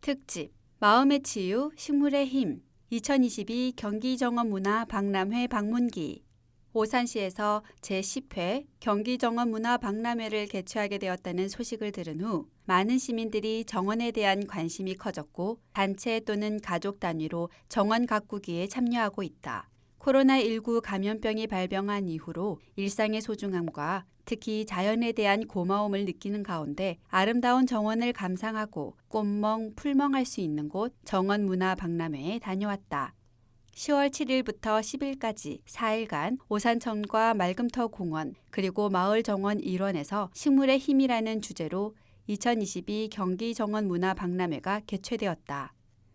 특집 마음의 치유 식물의 힘 2022 경기정원문화 박람회 방문기 오산시에서 제10회 경기정원문화 박람회를 개최하게 되었다는 소식을 들은 후 많은 시민들이 정원에 대한 관심이 커졌고 단체 또는 가족 단위로 정원 가꾸기에 참여하고 있다. 코로나19 감염병이 발병한 이후로 일상의 소중함과 특히 자연에 대한 고마움을 느끼는 가운데 아름다운 정원을 감상하고 꽃멍, 풀멍할 수 있는 곳 정원문화박람회에 다녀왔다. 10월 7일부터 10일까지 4일간 오산천과 말금터 공원 그리고 마을정원 일원에서 식물의 힘이라는 주제로 2022 경기정원문화박람회가 개최되었다.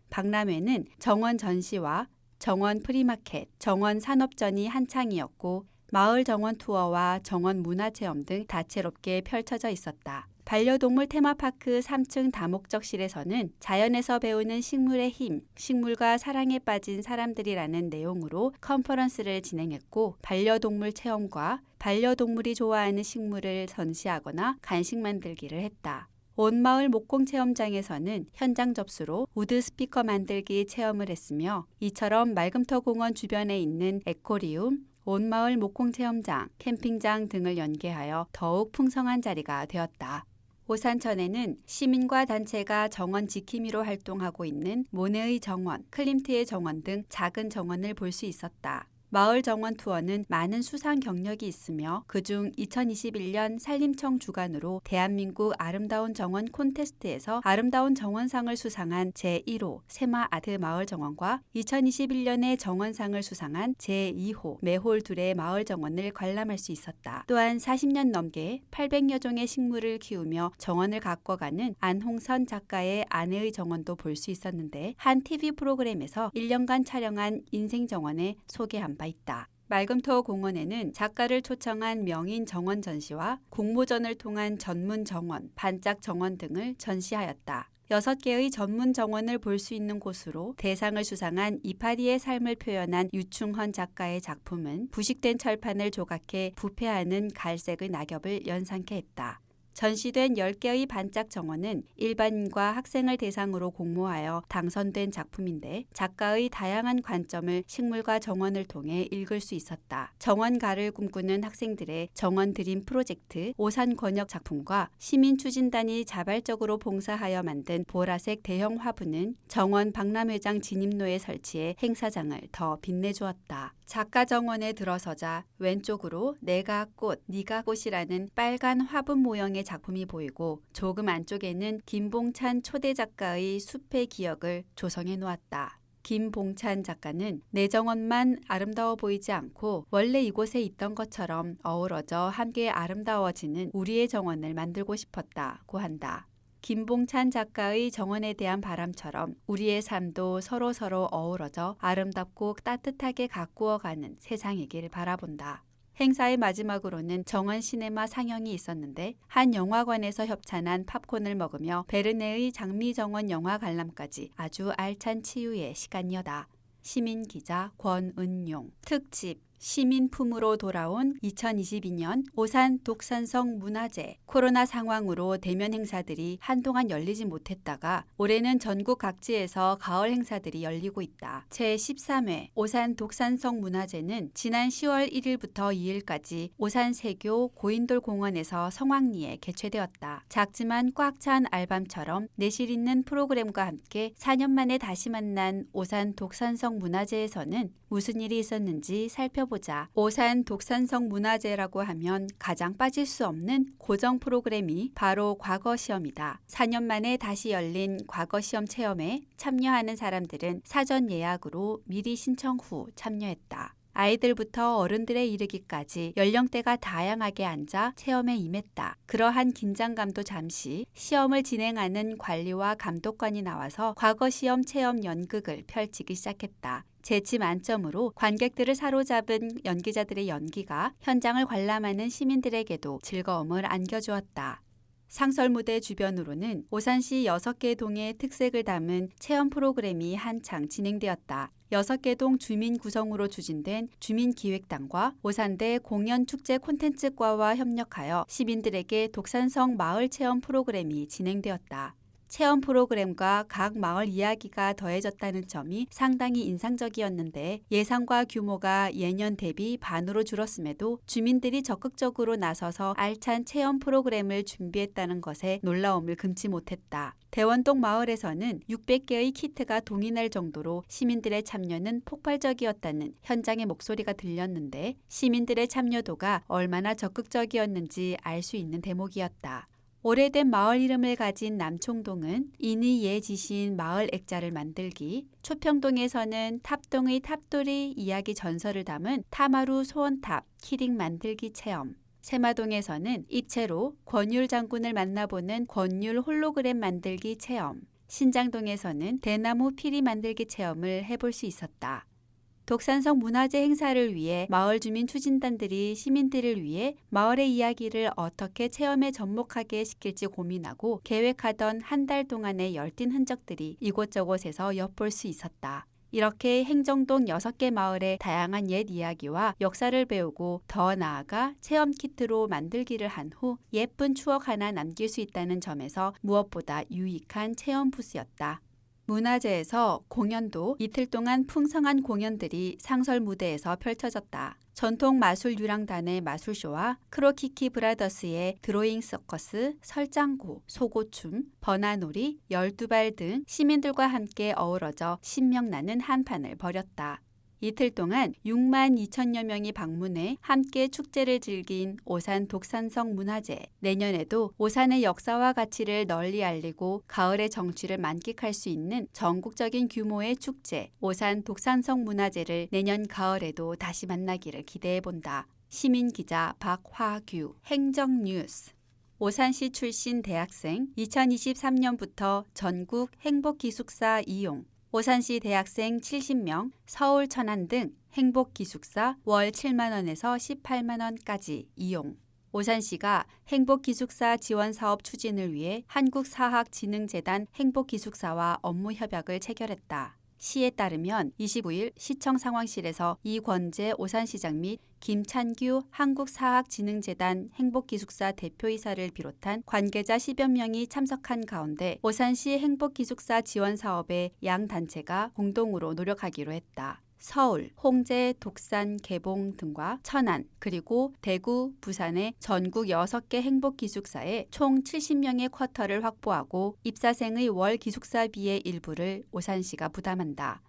박람회는 정원 전시와 정원 프리마켓, 정원 산업전이 한창이었고 마을 정원 투어와 정원 문화체험 등 다채롭게 펼쳐져 있었다. 반려동물 테마파크 3층 다목적실에서는 자연에서 배우는 식물의 힘, 식물과 사랑에 빠진 사람들이라는 내용으로 컨퍼런스를 진행했고 반려동물 체험과 반려동물이 좋아하는 식물을 전시하거나 간식 만들기를 했다. 온마을 목공체험장에서는 현장 접수로 우드 스피커 만들기 체험을 했으며 이처럼 말금터 공원 주변에 있는 에코리움, 온마을 목공체험장, 캠핑장 등을 연계하여 더욱 풍성한 자리가 되었다. 오산천에는 시민과 단체가 정원 지킴이로 활동하고 있는 모네의 정원, 클림트의 정원 등 작은 정원을 볼 수 있었다. 마을 정원 투어는 많은 수상 경력이 있으며 그중 2021년 산림청 주관으로 대한민국 아름다운 정원 콘테스트에서 아름다운 정원상을 수상한 제1호 세마 아트 마을 정원과 2021년에 정원상을 수상한 제2호 매홀 둘의 마을 정원을 관람할 수 있었다. 또한 40년 넘게 800여 종의 식물을 키우며 정원을 가꿔가는 안홍선 작가의 아내의 정원도 볼 수 있었는데 한 TV 프로그램에서 1년간 촬영한 인생 정원에 소개한 바 있다. 말금터 공원에는 작가를 초청한 명인 정원 전시와 공모전을 통한 전문 정원, 반짝 정원 등을 전시하였다. 6개의 전문 정원을 볼 수 있는 곳으로 대상을 수상한 이파리의 삶을 표현한 유충헌 작가의 작품은 부식된 철판을 조각해 부패하는 갈색의 낙엽을 연상케 했다. 전시된 10개의 반짝 정원은 일반인과 학생을 대상으로 공모하여 당선된 작품인데 작가의 다양한 관점을 식물과 정원을 통해 읽을 수 있었다. 정원가를 꿈꾸는 학생들의 정원 드림 프로젝트 오산권역 작품과 시민추진단이 자발적으로 봉사하여 만든 보라색 대형 화분은 정원 박람회장 진입로에 설치해 행사장을 더 빛내주었다. 작가 정원에 들어서자 왼쪽으로 내가 꽃, 네가 꽃이라는 빨간 화분 모형의 작품이 보이고 조금 안쪽에는 김봉찬 초대 작가의 숲의 기억을 조성해 놓았다. 김봉찬 작가는 내 정원만 아름다워 보이지 않고 원래 이곳에 있던 것처럼 어우러져 함께 아름다워지는 우리의 정원을 만들고 싶었다고 한다. 김봉찬 작가의 정원에 대한 바람처럼 우리의 삶도 서로서로 어우러져 아름답고 따뜻하게 가꾸어가는 세상이길 바라본다. 행사의 마지막으로는 정원 시네마 상영이 있었는데 한 영화관에서 협찬한 팝콘을 먹으며 베르네의 장미정원 영화 관람까지 아주 알찬 치유의 시간이었다. 시민기자 권은용 특집 시민품으로 돌아온 2022년 오산 독산성 문화제 코로나 상황으로 대면 행사들이 한동안 열리지 못했다가 올해는 전국 각지에서 가을 행사들이 열리고 있다. 제13회 오산 독산성 문화제는 지난 10월 1일부터 2일까지 오산 세교 고인돌 공원에서 성황리에 개최되었다. 작지만 꽉 찬 알밤처럼 내실 있는 프로그램과 함께 4년 만에 다시 만난 오산 독산성 문화제에서는 무슨 일이 있었는지 살펴보자. 오산 독산성 문화제라고 하면 가장 빠질 수 없는 고정 프로그램이 바로 과거 시험이다. 4년 만에 다시 열린 과거 시험 체험에 참여하는 사람들은 사전 예약으로 미리 신청 후 참여했다. 아이들부터 어른들에 이르기까지 연령대가 다양하게 앉아 체험에 임했다. 그러한 긴장감도 잠시 시험을 진행하는 관리와 감독관이 나와서 과거 시험 체험 연극을 펼치기 시작했다. 재치 만점으로 관객들을 사로잡은 연기자들의 연기가 현장을 관람하는 시민들에게도 즐거움을 안겨주었다. 상설무대 주변으로는 오산시 6개 동의 특색을 담은 체험 프로그램이 한창 진행되었다. 6개 동 주민 구성으로 추진된 주민기획단과 오산대 공연축제 콘텐츠과와 협력하여 시민들에게 독산성 마을 체험 프로그램이 진행되었다. 체험 프로그램과 각 마을 이야기가 더해졌다는 점이 상당히 인상적이었는데 예산과 규모가 예년 대비 반으로 줄었음에도 주민들이 적극적으로 나서서 알찬 체험 프로그램을 준비했다는 것에 놀라움을 금치 못했다. 대원동 마을에서는 600개의 키트가 동의날 정도로 시민들의 참여는 폭발적이었다는 현장의 목소리가 들렸는데 시민들의 참여도가 얼마나 적극적이었는지 알 수 있는 대목이었다. 오래된 마을 이름을 가진 남총동은 인의 예지시인 마을 액자를 만들기, 초평동에서는 탑동의 탑돌이 이야기 전설을 담은 타마루 소원탑 키링 만들기 체험, 세마동에서는 입체로 권율 장군을 만나보는 권율 홀로그램 만들기 체험, 신장동에서는 대나무 피리 만들기 체험을 해볼 수 있었다. 독산성 문화재 행사를 위해 마을 주민 추진단들이 시민들을 위해 마을의 이야기를 어떻게 체험에 접목하게 시킬지 고민하고 계획하던 한 달 동안의 열띤 흔적들이 이곳저곳에서 엿볼 수 있었다. 이렇게 행정동 6개 마을의 다양한 옛 이야기와 역사를 배우고 더 나아가 체험 키트로 만들기를 한 후 예쁜 추억 하나 남길 수 있다는 점에서 무엇보다 유익한 체험 부스였다. 문화재에서 공연도 이틀 동안 풍성한 공연들이 상설 무대에서 펼쳐졌다. 전통 마술 유랑단의 마술쇼와 크로키키 브라더스의 드로잉 서커스, 설장구, 소고춤, 버나놀이, 12발 등 시민들과 함께 어우러져 신명나는 한판을 벌였다. 이틀 동안 6만 2천여 명이 방문해 함께 축제를 즐긴 오산 독산성 문화재. 내년에도 오산의 역사와 가치를 널리 알리고 가을의 정취를 만끽할 수 있는 전국적인 규모의 축제, 오산 독산성 문화재를 내년 가을에도 다시 만나기를 기대해본다. 시민기자 박화규, 행정뉴스. 오산시 출신 대학생 2023년부터 전국 행복기숙사 이용. 오산시 대학생 70명, 서울 천안 등 행복기숙사 월 7만 원에서 18만 원까지 이용. 오산시가 행복기숙사 지원사업 추진을 위해 한국사학진흥재단 행복기숙사와 업무 협약을 체결했다. 시에 따르면 29일 시청 상황실에서 이권재 오산시장 및 김찬규 한국사학진흥재단 행복기숙사 대표이사를 비롯한 관계자 10여 명이 참석한 가운데 오산시 행복기숙사 지원사업에 양 단체가 공동으로 노력하기로 했다. 서울, 홍제, 독산, 개봉 등과 천안, 그리고 대구, 부산의 전국 6개 행복기숙사에 총 70명의 쿼터를 확보하고 입사생의 월 기숙사비의 일부를 오산시가 부담한다.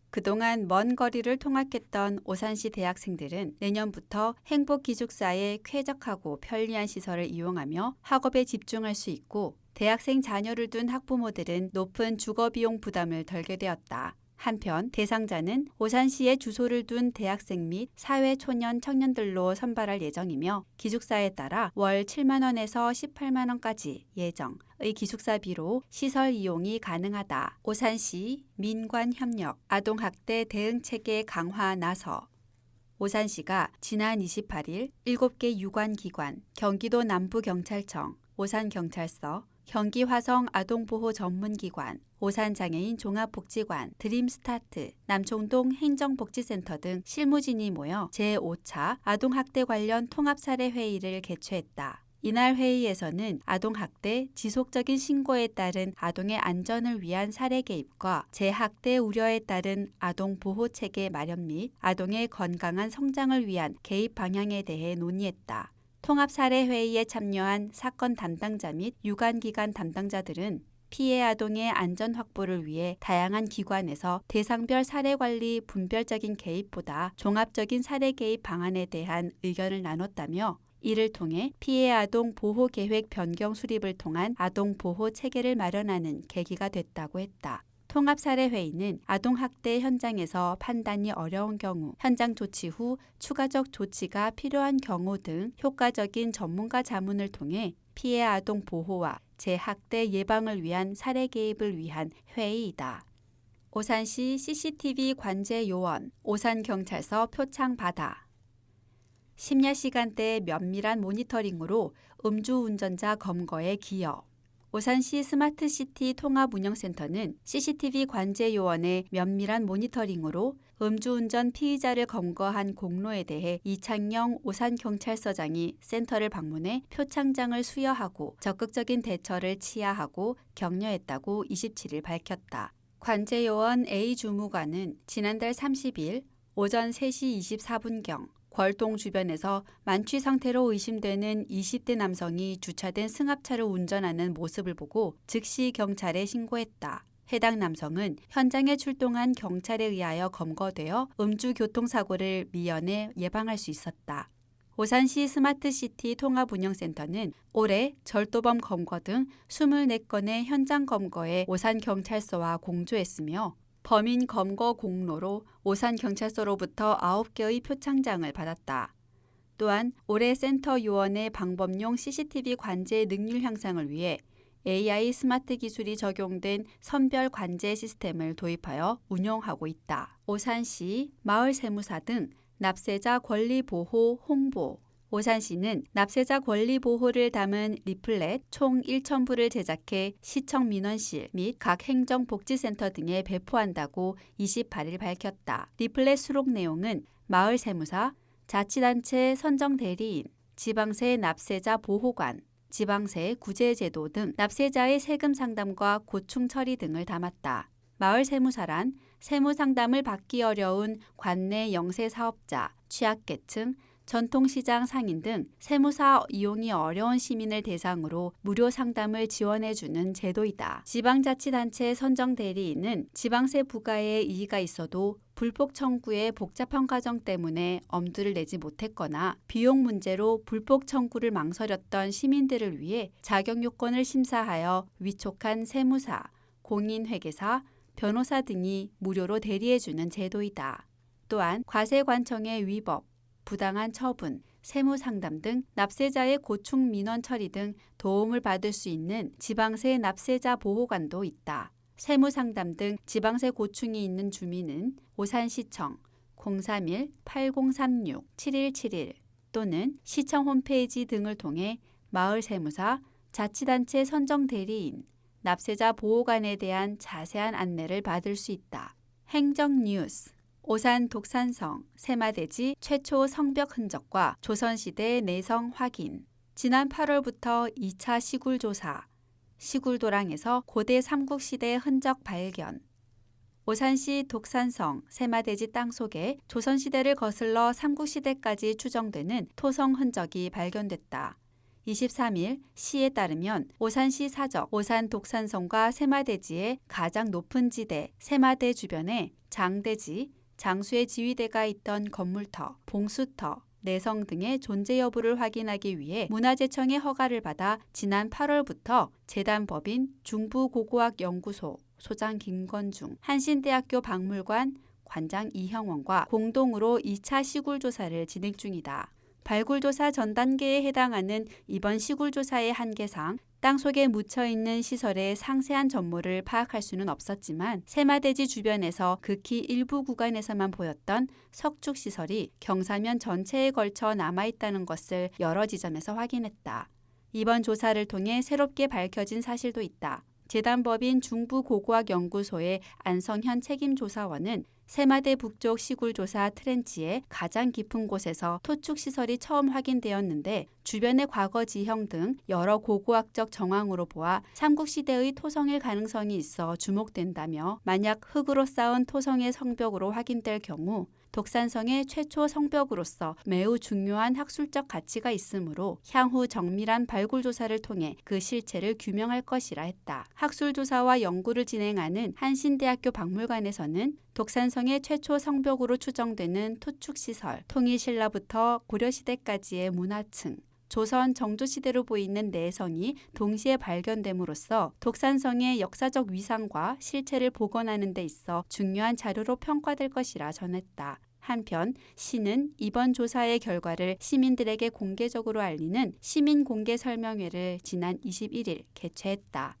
그동안 먼 거리를 통학했던 오산시 대학생들은 내년부터 행복기숙사의 쾌적하고 편리한 시설을 이용하며 학업에 집중할 수 있고 대학생 자녀를 둔 학부모들은 높은 주거비용 부담을 덜게 되었다. 한편 대상자는 오산시에 주소를 둔 대학생 및 사회초년 청년들로 선발할 예정이며 기숙사에 따라 월 7만 원에서 18만 원까지 예정의 기숙사비로 시설 이용이 가능하다. 오산시 민관협력 아동학대 대응체계 강화 나서. 오산시가 지난 28일 7개 유관기관, 경기도 남부경찰청, 오산경찰서, 경기화성 아동보호 전문기관, 오산장애인 종합복지관, 드림스타트, 남총동 행정복지센터 등 실무진이 모여 제5차 아동학대 관련 통합사례회의를 개최했다. 이날 회의에서는 아동학대 지속적인 신고에 따른 아동의 안전을 위한 사례 개입과 재학대 우려에 따른 아동보호체계 마련 및 아동의 건강한 성장을 위한 개입 방향에 대해 논의했다. 통합사례회의에 참여한 사건 담당자 및 유관기관 담당자들은 피해 아동의 안전 확보를 위해 다양한 기관에서 대상별 사례관리 분별적인 개입보다 종합적인 사례 개입 방안에 대한 의견을 나눴다며 이를 통해 피해 아동 보호 계획 변경 수립을 통한 아동 보호 체계를 마련하는 계기가 됐다고 했다. 통합사례회의는 아동학대 현장에서 판단이 어려운 경우, 현장 조치 후 추가적 조치가 필요한 경우 등 효과적인 전문가 자문을 통해 피해 아동 보호와 재학대 예방을 위한 사례 개입을 위한 회의이다. 오산시 CCTV 관제 요원, 오산경찰서 표창 받아. 심야 시간대 면밀한 모니터링으로 음주운전자 검거에 기여. 오산시 스마트시티 통합운영센터는 CCTV 관제 요원의 면밀한 모니터링으로 음주운전 피의자를 검거한 공로에 대해 이창영 오산경찰서장이 센터를 방문해 표창장을 수여하고 적극적인 대처를 취하하고 격려했다고 27일 밝혔다. 관제 요원 A 주무관은 지난달 30일 오전 3시 24분경 걸동 주변에서 만취 상태로 의심되는 20대 남성이 주차된 승합차를 운전하는 모습을 보고 즉시 경찰에 신고했다. 해당 남성은 현장에 출동한 경찰에 의하여 검거되어 음주교통사고를 미연에 예방할 수 있었다. 오산시 스마트시티 통합운영센터는 올해 절도범 검거 등 24건의 현장 검거에 오산경찰서와 공조했으며 범인 검거 공로로 오산경찰서로부터 9개의 표창장을 받았다. 또한 올해 센터 요원의 방범용 CCTV 관제 능률 향상을 위해 AI 스마트 기술이 적용된 선별 관제 시스템을 도입하여 운영하고 있다. 오산시, 마을세무사 등 납세자 권리 보호 홍보. 오산시는 납세자 권리 보호를 담은 리플렛 총 1,000부를 제작해 시청 민원실 및 각 행정복지센터 등에 배포한다고 28일 밝혔다. 리플렛 수록 내용은 마을세무사, 자치단체 선정대리인, 지방세 납세자 보호관, 지방세 구제제도 등 납세자의 세금 상담과 고충 처리 등을 담았다. 마을세무사란 세무상담을 받기 어려운 관내 영세사업자, 취약계층, 전통시장 상인 등 세무사 이용이 어려운 시민을 대상으로 무료 상담을 지원해주는 제도이다. 지방자치단체 선정대리인은 지방세 부과에 이의가 있어도 불복 청구의 복잡한 과정 때문에 엄두를 내지 못했거나 비용 문제로 불복 청구를 망설였던 시민들을 위해 자격 요건을 심사하여 위촉한 세무사, 공인회계사, 변호사 등이 무료로 대리해주는 제도이다. 또한 과세관청의 위법, 부당한 처분, 세무상담 등 납세자의 고충 민원 처리 등 도움을 받을 수 있는 지방세 납세자 보호관도 있다. 세무상담 등 지방세 고충이 있는 주민은 오산시청 031-8036-7171 또는 시청 홈페이지 등을 통해 마을세무사, 자치단체 선정대리인, 납세자 보호관에 대한 자세한 안내를 받을 수 있다. 행정뉴스 오산 독산성 세마대지 최초 성벽 흔적과 조선시대 내성 확인. 지난 8월부터 2차 시굴조사. 시굴도랑에서 고대 삼국시대 흔적 발견. 오산시 독산성 세마대지 땅속에 조선시대를 거슬러 삼국시대까지 추정되는 토성 흔적이 발견됐다. 23일 시에 따르면 오산시 사적 오산 독산성과 세마대지의 가장 높은 지대 세마대 주변에 장대지, 장수의 지휘대가 있던 건물터, 봉수터, 내성 등의 존재 여부를 확인하기 위해 문화재청의 허가를 받아 지난 8월부터 재단법인 중부고고학연구소 소장 김건중, 한신대학교 박물관 관장 이형원과 공동으로 2차 시굴조사를 진행 중이다. 발굴조사 전 단계에 해당하는 이번 시굴조사의 한계상 땅속에 묻혀있는 시설의 상세한 전모를 파악할 수는 없었지만 세마대지 주변에서 극히 일부 구간에서만 보였던 석축시설이 경사면 전체에 걸쳐 남아있다는 것을 여러 지점에서 확인했다. 이번 조사를 통해 새롭게 밝혀진 사실도 있다. 재단법인 중부고고학연구소의 안성현 책임조사원은 세마대 북쪽 시굴조사 트렌치의 가장 깊은 곳에서 토축시설이 처음 확인되었는데 주변의 과거 지형 등 여러 고고학적 정황으로 보아 삼국시대의 토성일 가능성이 있어 주목된다며 만약 흙으로 쌓은 토성의 성벽으로 확인될 경우 독산성의 최초 성벽으로서 매우 중요한 학술적 가치가 있으므로 향후 정밀한 발굴조사를 통해 그 실체를 규명할 것이라 했다. 학술조사와 연구를 진행하는 한신대학교 박물관에서는 독산성의 최초 성벽으로 추정되는 토축시설, 통일신라부터 고려시대까지의 문화층, 조선 정조시대로 보이는 내성이 동시에 발견됨으로써 독산성의 역사적 위상과 실체를 복원하는 데 있어 중요한 자료로 평가될 것이라 전했다. 한편 시는 이번 조사의 결과를 시민들에게 공개적으로 알리는 시민공개 설명회를 지난 21일 개최했다.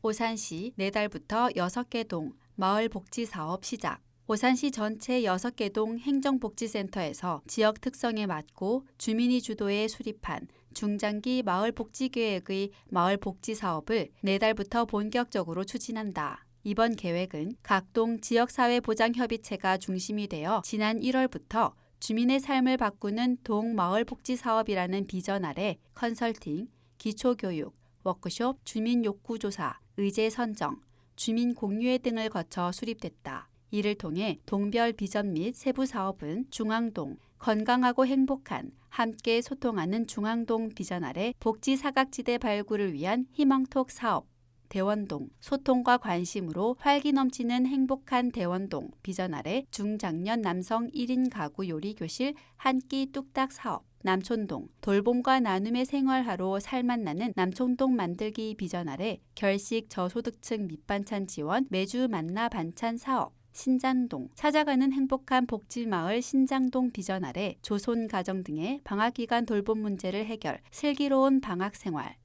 오산시 내달부터 6개 동 마을복지사업 시작. 오산시 전체 6개 동 행정복지센터에서 지역 특성에 맞고 주민이 주도해 수립한 중장기 마을복지계획의 마을복지사업을 내달부터 본격적으로 추진한다. 이번 계획은 각동 지역사회보장협의체가 중심이 되어 지난 1월부터 주민의 삶을 바꾸는 동마을복지사업이라는 비전 아래 컨설팅, 기초교육, 워크숍, 주민욕구조사, 의제 선정, 주민 공유회 등을 거쳐 수립됐다. 이를 통해 동별 비전 및 세부 사업은 중앙동, 건강하고 행복한, 함께 소통하는 중앙동 비전 아래 복지 사각지대 발굴을 위한 희망톡 사업, 대원동, 소통과 관심으로 활기 넘치는 행복한 대원동 비전 아래 중장년 남성 1인 가구 요리 교실 한 끼 뚝딱 사업, 남촌동, 돌봄과 나눔의 생활화로 살맛나는 남촌동 만들기 비전 아래 결식 저소득층 밑반찬 지원 매주 만나 반찬 사업, 신장동, 찾아가는 행복한 복지마을 신장동 비전 아래 조손 가정 등의 방학기간 돌봄 문제를 해결, 슬기로운 방학생활,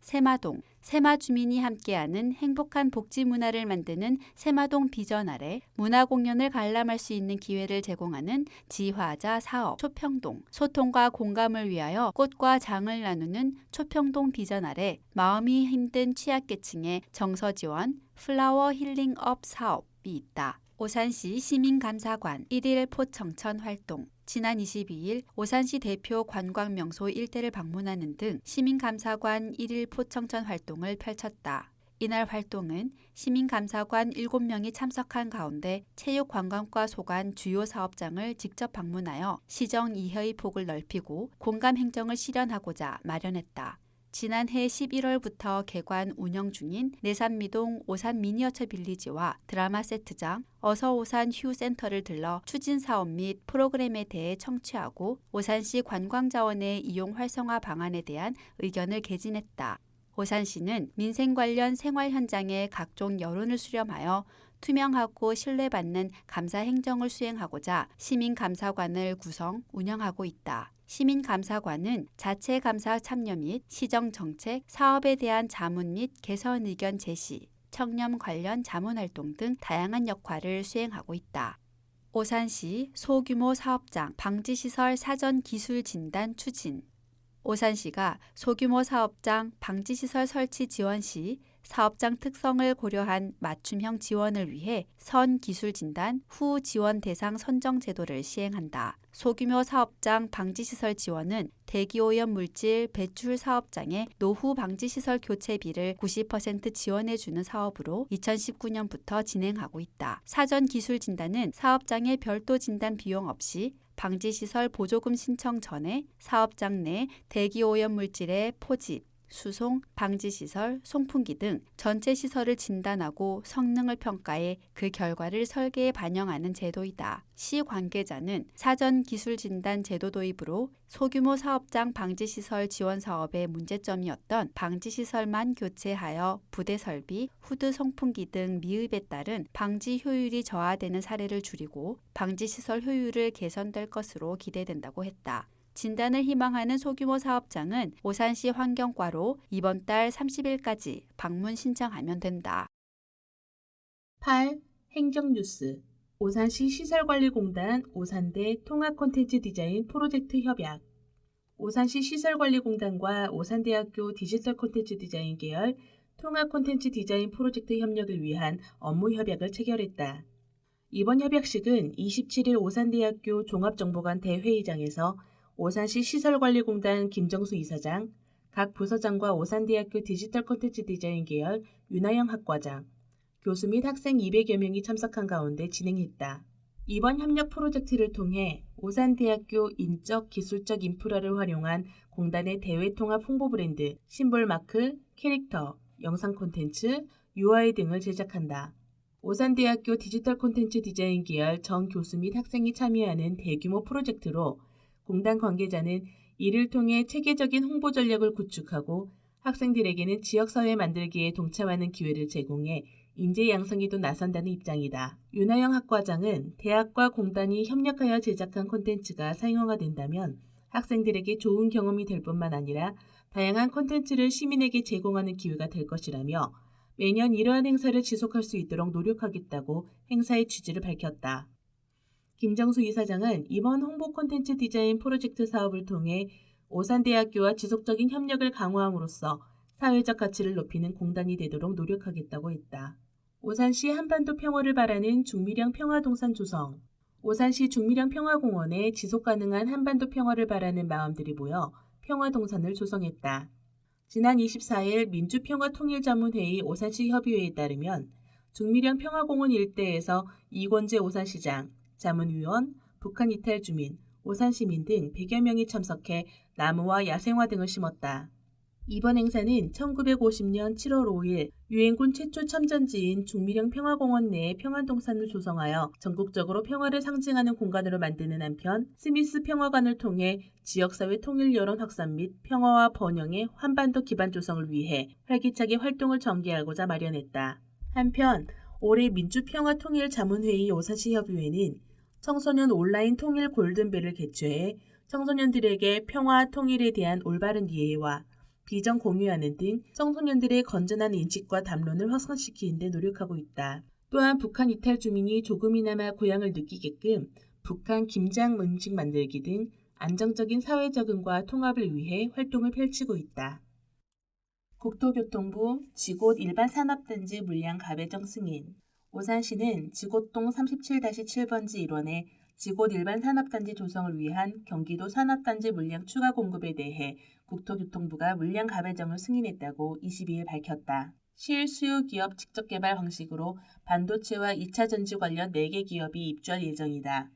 세마동, 세마 주민이 함께하는 행복한 복지 문화를 만드는 세마동 비전 아래 문화 공연을 관람할 수 있는 기회를 제공하는 지화자 사업, 초평동, 소통과 공감을 위하여 꽃과 장을 나누는 초평동 비전 아래 마음이 힘든 취약계층의 정서 지원, 플라워 힐링업 사업이 있다. 오산시 시민감사관 1일 포청천 활동. 지난 22일 오산시 대표 관광명소 일대를 방문하는 등 시민감사관 1일 포청천 활동을 펼쳤다. 이날 활동은 시민감사관 7명이 참석한 가운데 체육관광과 소관 주요 사업장을 직접 방문하여 시정 이해의 폭을 넓히고 공감행정을 실현하고자 마련했다. 지난해 11월부터 개관 운영 중인 내산미동 오산 미니어처 빌리지와 드라마 세트장, 어서오산 휴센터를 들러 추진 사업 및 프로그램에 대해 청취하고 오산시 관광자원의 이용 활성화 방안에 대한 의견을 개진했다. 오산시는 민생 관련 생활 현장의 각종 여론을 수렴하여 투명하고 신뢰받는 감사 행정을 수행하고자 시민감사관을 구성, 운영하고 있다. 시민감사관은 자체 감사 참여 및 시정정책, 사업에 대한 자문 및 개선 의견 제시, 청렴 관련 자문활동 등 다양한 역할을 수행하고 있다. 오산시 소규모 사업장 방지시설 사전 기술 진단 추진. 오산시가 소규모 사업장 방지시설 설치 지원 시 사업장 특성을 고려한 맞춤형 지원을 위해 선 기술 진단 후 지원 대상 선정 제도를 시행한다. 소규모 사업장 방지시설 지원은 대기오염 물질 배출 사업장의 노후 방지시설 교체비를 90% 지원해주는 사업으로 2019년부터 진행하고 있다. 사전 기술 진단은 사업장의 별도 진단 비용 없이 방지시설 보조금 신청 전에 사업장 내 대기오염 물질의 포집, 수송, 방지시설, 송풍기 등 전체 시설을 진단하고 성능을 평가해 그 결과를 설계에 반영하는 제도이다. 시 관계자는 사전 기술 진단 제도 도입으로 소규모 사업장 방지시설 지원 사업의 문제점이었던 방지시설만 교체하여 부대 설비, 후드 송풍기 등 미흡에 따른 방지 효율이 저하되는 사례를 줄이고 방지시설 효율을 개선될 것으로 기대된다고 했다. 진단을 희망하는 소규모 사업장은 오산시 환경과로 이번 달 30일까지 방문 신청하면 된다. 8. 행정뉴스 오산시 시설관리공단 오산대 통합콘텐츠 디자인 프로젝트 협약. 오산시 시설관리공단과 오산대학교 디지털 콘텐츠 디자인 계열 통합콘텐츠 디자인 프로젝트 협력을 위한 업무 협약을 체결했다. 이번 협약식은 27일 오산대학교 종합정보관 대회의장에서 오산시 시설관리공단 김정수 이사장, 각 부서장과 오산대학교 디지털 콘텐츠 디자인 계열 윤하영 학과장, 교수 및 학생 200여 명이 참석한 가운데 진행했다. 이번 협력 프로젝트를 통해 오산대학교 인적 기술적 인프라를 활용한 공단의 대외 통합 홍보 브랜드, 심볼 마크, 캐릭터, 영상 콘텐츠, UI 등을 제작한다. 오산대학교 디지털 콘텐츠 디자인 계열 전 교수 및 학생이 참여하는 대규모 프로젝트로 공단 관계자는 이를 통해 체계적인 홍보 전략을 구축하고 학생들에게는 지역사회 만들기에 동참하는 기회를 제공해 인재 양성에도 나선다는 입장이다. 윤하영 학과장은 대학과 공단이 협력하여 제작한 콘텐츠가 상용화된다면 학생들에게 좋은 경험이 될 뿐만 아니라 다양한 콘텐츠를 시민에게 제공하는 기회가 될 것이라며 매년 이러한 행사를 지속할 수 있도록 노력하겠다고 행사의 취지를 밝혔다. 김정수 이사장은 이번 홍보 콘텐츠 디자인 프로젝트 사업을 통해 오산대학교와 지속적인 협력을 강화함으로써 사회적 가치를 높이는 공단이 되도록 노력하겠다고 했다. 오산시 한반도 평화를 바라는 중미령 평화동산 조성. 오산시 중미령 평화공원에 지속가능한 한반도 평화를 바라는 마음들이 모여 평화동산을 조성했다. 지난 24일 민주평화통일자문회의 오산시 협의회에 따르면 중미령 평화공원 일대에서 이권재 오산시장, 자문위원, 북한 이탈 주민, 오산시민 등 100여 명이 참석해 나무와 야생화 등을 심었다. 이번 행사는 1950년 7월 5일 유엔군 최초 참전지인 중미령 평화공원 내에 평화동산을 조성하여 전국적으로 평화를 상징하는 공간으로 만드는 한편 스미스 평화관을 통해 지역사회 통일 여론 확산 및 평화와 번영의 한반도 기반 조성을 위해 활기차게 활동을 전개하고자 마련했다. 한편 올해 민주평화통일자문회의 오산시 협의회는 청소년 온라인 통일 골든벨을 개최해 청소년들에게 평화 통일에 대한 올바른 이해와 비전 공유하는 등 청소년들의 건전한 인식과 담론을 확산시키는 데 노력하고 있다. 또한 북한 이탈 주민이 조금이나마 고향을 느끼게끔 북한 김장 음식 만들기 등 안정적인 사회 적응과 통합을 위해 활동을 펼치고 있다. 국토교통부 지곳 일반산업단지 물량 가배정 승인. 오산시는 지곳동 37-7번지 1원에 지곳 일반산업단지 조성을 위한 경기도 산업단지 물량 추가 공급에 대해 국토교통부가 물량 가배정을 승인했다고 22일 밝혔다. 실수요기업 직접개발 방식으로 반도체와 2차 전지 관련 4개 기업이 입주할 예정이다.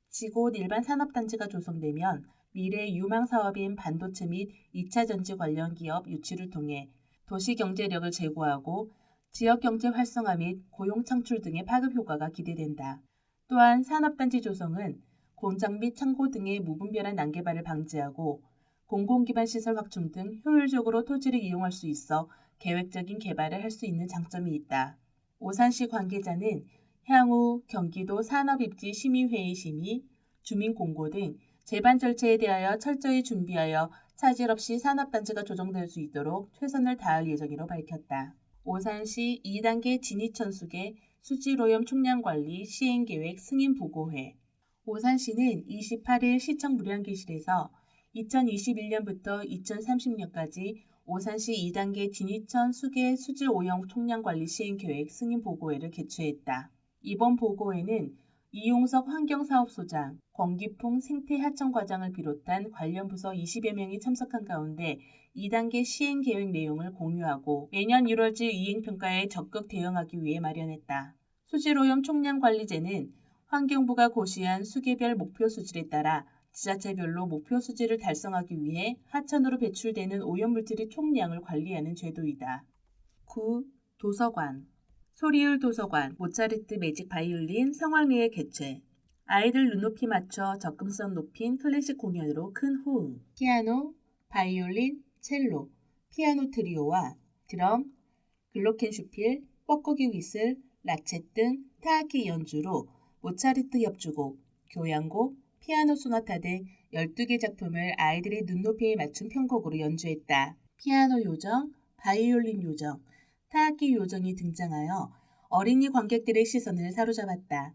지곳 일반산업단지가 조성되면 미래 유망 사업인 반도체 및 2차 전지 관련 기업 유치를 통해 도시 경제력을 제고하고 지역 경제 활성화 및 고용 창출 등의 파급 효과가 기대된다. 또한 산업단지 조성은 공장 및 창고 등의 무분별한 난개발을 방지하고 공공기반 시설 확충 등 효율적으로 토지를 이용할 수 있어 계획적인 개발을 할 수 있는 장점이 있다. 오산시 관계자는 향후 경기도 산업입지심의회의 심의, 주민공고 등 제반 절차에 대하여 철저히 준비하여 차질 없이 산업단지가 조정될 수 있도록 최선을 다할 예정이라고 밝혔다. 오산시 2단계 진이천수계 수질오염 총량관리 시행계획 승인보고회. 오산시는 28일 시청 무량기실에서 2021년부터 2030년까지 오산시 2단계 진이천 수계 수질오염 총량관리 시행계획 승인보고회를 개최했다. 이번 보고회는 이용석 환경사업소장, 권기풍 생태하청과장을 비롯한 관련 부서 20여 명이 참석한 가운데 2단계 시행계획 내용을 공유하고 매년 1월질 이행평가에 적극 대응하기 위해 마련했다. 수질오염 총량관리제는 환경부가 고시한 수계별 목표 수질에 따라 지자체별로 목표 수질을 달성하기 위해 하천으로 배출되는 오염물질의 총량을 관리하는 제도이다. 9. 도서관. 소리율 도서관, 모차르트 매직 바이올린 성황리에 개최. 아이들 눈높이 맞춰 접근성 높인 클래식 공연으로 큰 호응. 피아노, 바이올린, 첼로, 피아노 트리오와 드럼, 글로켄슈필, 뻐꾸기 휘슬, 라쳇 등 타악기 연주로 모차르트 협주곡, 교향곡, 피아노 소나타 등 12개 작품을 아이들의 눈높이에 맞춘 편곡으로 연주했다. 피아노 요정, 바이올린 요정, 타악기 요정이 등장하여 어린이 관객들의 시선을 사로잡았다.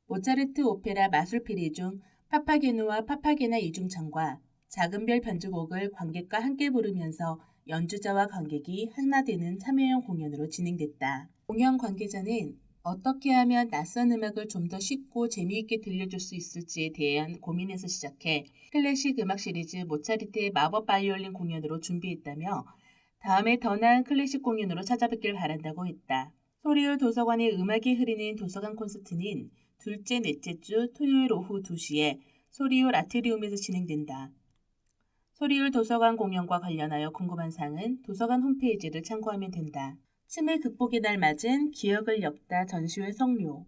모차르트 오페라 마술피리 중 파파게노와 파파게나 이중창과 작은 별 변주곡을 관객과 함께 부르면서 연주자와 관객이 하나되는 참여형 공연으로 진행됐다. 공연 관계자는 어떻게 하면 낯선 음악을 좀 더 쉽고 재미있게 들려줄 수 있을지에 대한 고민에서 시작해 클래식 음악 시리즈 모차르트의 마법 바이올린 공연으로 준비했다며 다음에 더 나은 클래식 공연으로 찾아뵙길 바란다고 했다. 소리율 도서관의 음악이 흐르는 도서관 콘서트는 둘째, 넷째 주 토요일 오후 2시에 소리율 아트리움에서 진행된다. 소리율 도서관 공연과 관련하여 궁금한 사항은 도서관 홈페이지를 참고하면 된다. 치매 극복의 날 맞은 기억을 엮다 전시회 성료.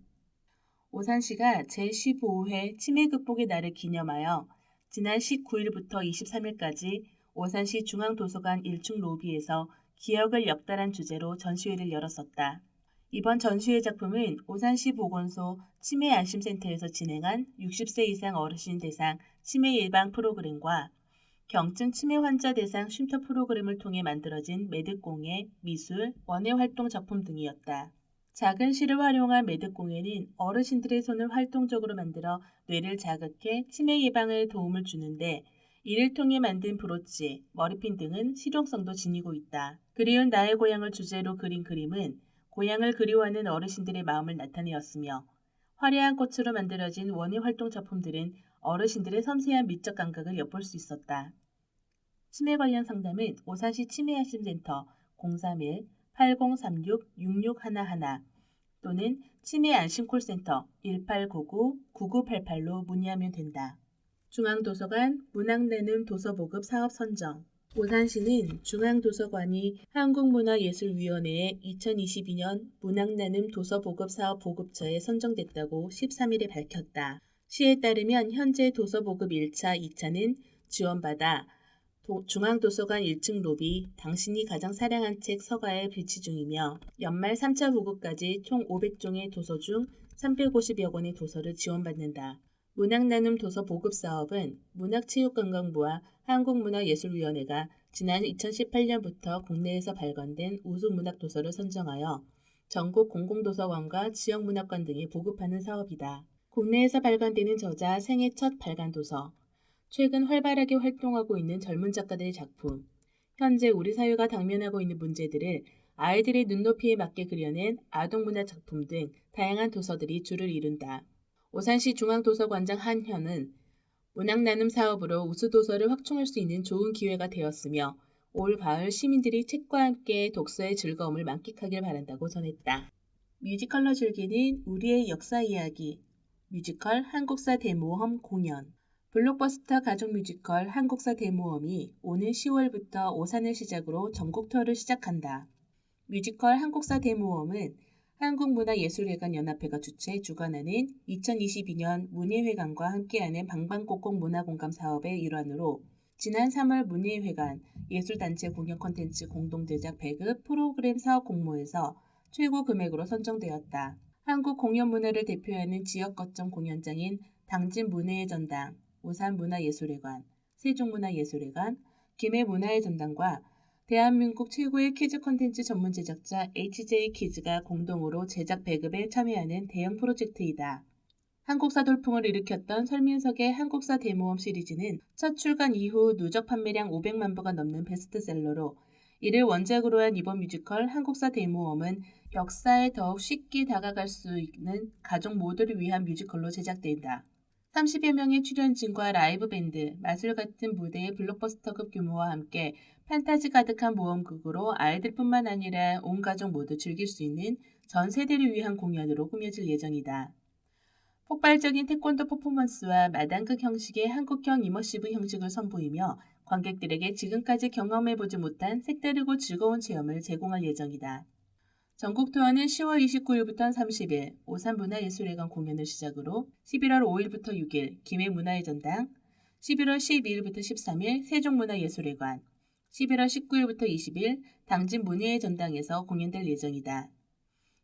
오산시가 제15회 치매 극복의 날을 기념하여 지난 19일부터 23일까지 오산시 중앙도서관 1층 로비에서 기억을 엮다란 주제로 전시회를 열었었다. 이번 전시회 작품은 오산시 보건소 치매안심센터에서 진행한 60세 이상 어르신 대상 치매 예방 프로그램과 경증 치매 환자 대상 쉼터 프로그램을 통해 만들어진 매듭공예, 미술, 원예활동 작품 등이었다. 작은 실을 활용한 매듭공예는 어르신들의 손을 활동적으로 만들어 뇌를 자극해 치매 예방에 도움을 주는데 이를 통해 만든 브로치, 머리핀 등은 실용성도 지니고 있다. 그리운 나의 고향을 주제로 그린 그림은 고향을 그리워하는 어르신들의 마음을 나타내었으며 화려한 꽃으로 만들어진 원예 활동 작품들은 어르신들의 섬세한 미적 감각을 엿볼 수 있었다. 치매 관련 상담은 오산시 치매안심센터 031-8036-6611 또는 치매안심콜센터 1899-9988로 문의하면 된다. 중앙도서관 문학나눔 도서보급 사업 선정. 오산시는 중앙도서관이 한국문화예술위원회의 2022년 문학나눔 도서보급 사업 보급처에 선정됐다고 13일에 밝혔다. 시에 따르면 현재 도서보급 1차, 2차는 지원받아 중앙도서관 1층 로비 당신이 가장 사랑한 책 서가에 배치 중이며 연말 3차 보급까지 총 500종의 도서 중 350여 권의 도서를 지원받는다. 문학나눔 도서 보급 사업은 문화체육관광부와 한국문화예술위원회가 지난 2018년부터 국내에서 발간된 우수 문학도서를 선정하여 전국 공공도서관과 지역문학관 등에 보급하는 사업이다. 국내에서 발간되는 저자 생애 첫 발간도서, 최근 활발하게 활동하고 있는 젊은 작가들의 작품, 현재 우리 사회가 당면하고 있는 문제들을 아이들의 눈높이에 맞게 그려낸 아동문화 작품 등 다양한 도서들이 주를 이룬다. 오산시 중앙도서관장 한현은 문학나눔 사업으로 우수도서를 확충할 수 있는 좋은 기회가 되었으며 올 가을 시민들이 책과 함께 독서의 즐거움을 만끽하길 바란다고 전했다. 뮤지컬로 즐기는 우리의 역사 이야기 뮤지컬 한국사 대모험 공연. 블록버스터 가족 뮤지컬 한국사 대모험이 오는 10월부터 오산을 시작으로 전국 투어를 시작한다. 뮤지컬 한국사 대모험은 한국문화예술회관 연합회가 주최 주관하는 2022년 문예회관과 함께하는 방방곡곡 문화공감 사업의 일환으로 지난 3월 문예회관 예술단체 공연 콘텐츠 공동제작 배급 프로그램 사업 공모에서 최고 금액으로 선정되었다. 한국 공연문화를 대표하는 지역 거점 공연장인 당진 문예의 전당, 오산문화예술회관, 세종문화예술회관, 김해문화의 전당과 대한민국 최고의 키즈 콘텐츠 전문 제작자 HJ키즈가 공동으로 제작 배급에 참여하는 대형 프로젝트이다. 한국사 돌풍을 일으켰던 설민석의 한국사 대모험 시리즈는 첫 출간 이후 누적 판매량 500만 부가 넘는 베스트셀러로 이를 원작으로 한 이번 뮤지컬 한국사 대모험은 역사에 더욱 쉽게 다가갈 수 있는 가족 모두를 위한 뮤지컬로 제작된다. 30여 명의 출연진과 라이브 밴드, 마술 같은 무대의 블록버스터급 규모와 함께 판타지 가득한 모험극으로 아이들뿐만 아니라 온 가족 모두 즐길 수 있는 전 세대를 위한 공연으로 꾸며질 예정이다. 폭발적인 태권도 퍼포먼스와 마당극 형식의 한국형 이머시브 형식을 선보이며 관객들에게 지금까지 경험해보지 못한 색다르고 즐거운 체험을 제공할 예정이다. 전국 투어는 10월 29일부터 30일 오산문화예술회관 공연을 시작으로 11월 5일부터 6일 김해문화의 전당, 11월 12일부터 13일 세종문화예술회관, 11월 19일부터 20일 당진 문예의 전당에서 공연될 예정이다.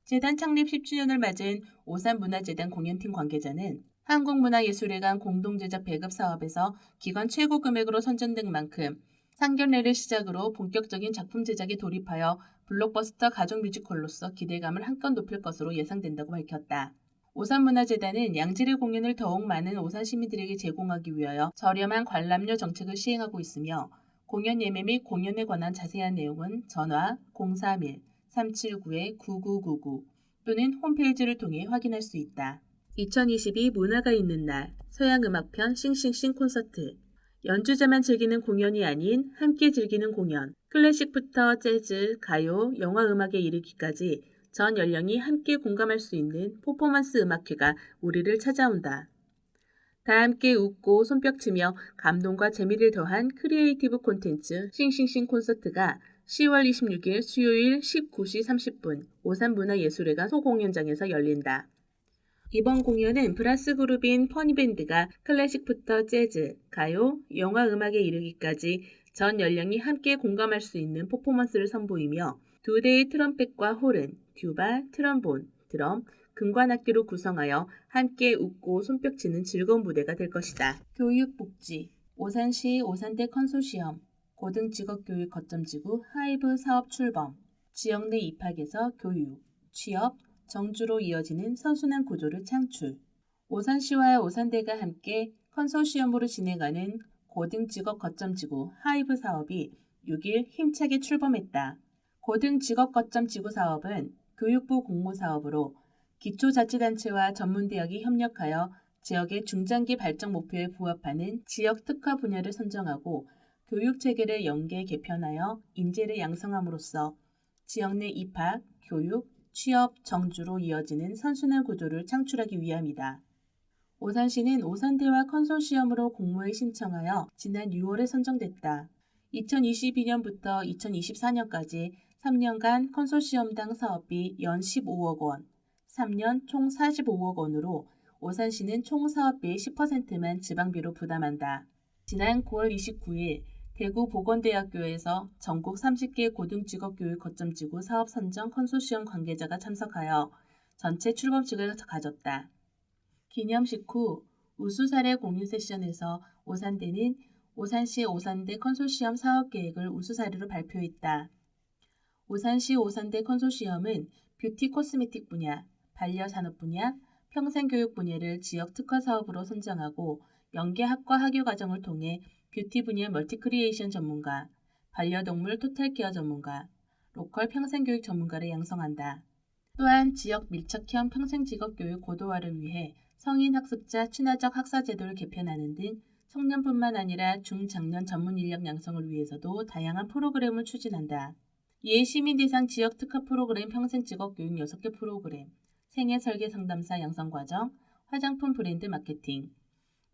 재단 창립 10주년을 맞은 오산문화재단 공연팀 관계자는 한국문화예술회관 공동제작 배급 사업에서 기관 최고 금액으로 선정된 만큼 상견례를 시작으로 본격적인 작품 제작에 돌입하여 블록버스터 가족 뮤지컬로서 기대감을 한껏 높일 것으로 예상된다고 밝혔다. 오산문화재단은 양질의 공연을 더욱 많은 오산 시민들에게 제공하기 위하여 저렴한 관람료 정책을 시행하고 있으며 공연 예매 및 공연에 관한 자세한 내용은 전화 031-379-9999 또는 홈페이지를 통해 확인할 수 있다. 2022 문화가 있는 날 서양음악편 싱싱싱 콘서트. 연주자만 즐기는 공연이 아닌 함께 즐기는 공연. 클래식부터 재즈, 가요, 영화 음악에 이르기까지 전 연령이 함께 공감할 수 있는 퍼포먼스 음악회가 우리를 찾아온다. 다 함께 웃고 손뼉치며 감동과 재미를 더한 크리에이티브 콘텐츠 싱싱싱 콘서트가 10월 26일 수요일 19시 30분 오산문화예술회관 소공연장에서 열린다. 이번 공연은 브라스 그룹인 퍼니밴드가 클래식부터 재즈, 가요, 영화 음악에 이르기까지 전 연령이 함께 공감할 수 있는 퍼포먼스를 선보이며 2대의 트럼펫과 호른, 튜바, 트럼본, 드럼, 금관악기로 구성하여 함께 웃고 손뼉치는 즐거운 무대가 될 것이다. 교육복지, 오산시 오산대 컨소시엄, 고등직업교육 거점지구 하이브 사업 출범, 지역 내 입학에서 교육, 취업, 정주로 이어지는 선순환 구조를 창출. 오산시와 오산대가 함께 컨소시엄으로 진행하는 고등직업거점지구 하이브 사업이 6일 힘차게 출범했다. 고등직업거점지구 사업은 교육부 공모사업으로 기초자치단체와 전문대학이 협력하여 지역의 중장기 발전 목표에 부합하는 지역 특화 분야를 선정하고 교육체계를 연계 개편하여 인재를 양성함으로써 지역 내 입학, 교육, 취업, 정주로 이어지는 선순환 구조를 창출하기 위함이다. 오산시는 오산대와 컨소시엄으로 공모에 신청하여 지난 6월에 선정됐다. 2022년부터 2024년까지 3년간 컨소시엄당 사업비 연 15억 원, 3년 총 45억 원으로 오산시는 총 사업비의 10%만 지방비로 부담한다. 지난 9월 29일 대구보건대학교에서 전국 30개 고등직업교육 거점지구 사업 선정 컨소시엄 관계자가 참석하여 전체 출범식을 가졌다. 기념식 후 우수 사례 공유 세션에서 오산대는 오산시 오산대 컨소시엄 사업계획을 우수 사례로 발표했다. 오산시 오산대 컨소시엄은 뷰티 코스메틱 분야, 반려산업 분야, 평생교육 분야를 지역 특화 사업으로 선정하고 연계 학과 학위 과정을 통해 뷰티 분야 멀티크리에이션 전문가, 반려동물 토탈케어 전문가, 로컬 평생교육 전문가를 양성한다. 또한 지역 밀착형 평생직업교육 고도화를 위해 성인학습자 친화적 학사제도를 개편하는 등 청년뿐만 아니라 중장년 전문 인력 양성을 위해서도 다양한 프로그램을 추진한다. 이에 시민대상 지역 특화 프로그램 평생직업교육 6개 프로그램, 생애설계 상담사 양성과정, 화장품 브랜드 마케팅,